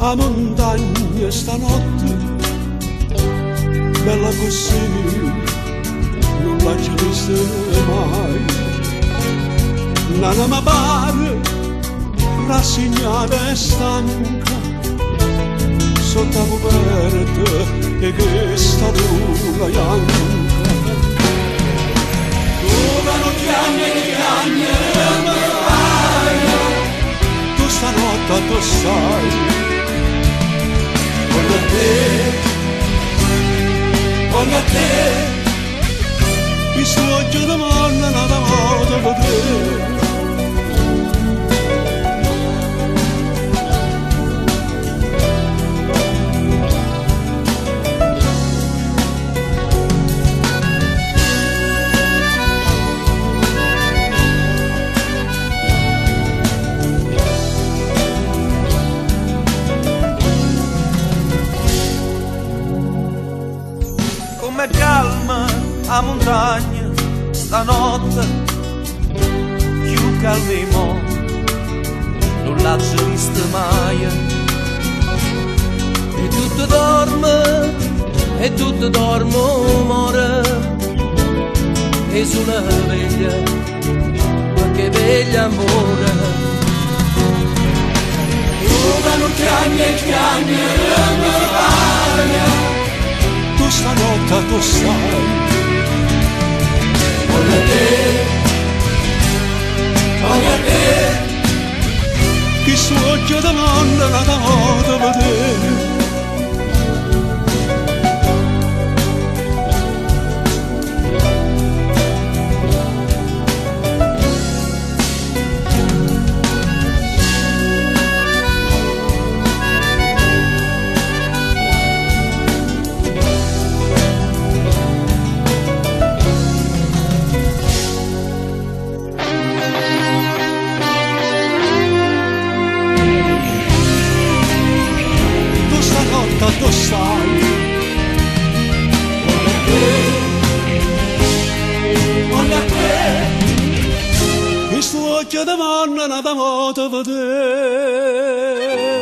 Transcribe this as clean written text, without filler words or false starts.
a montagna stanotte, bella così, non l'ho già vista mai. Nana mi pare rassegnata e stanca, sotto la coperta e questa luna bianca. Dove non chiami mi fai, tu stanotte tu sai, voglio a te, mi sfoggia da manna nata moda per te. Come calma a montagna stanotte, più calmo non l'ha vista mai. E tutto dorme, muore, e sulla veglia, ma che veglia amore. Dove non chiami mi fai, tu stanotte tu sai, voglio a te, chi sfoggia da manna nata moda per te. Tu sai, voglio a te, mi sto occhio da manna nata moda per te.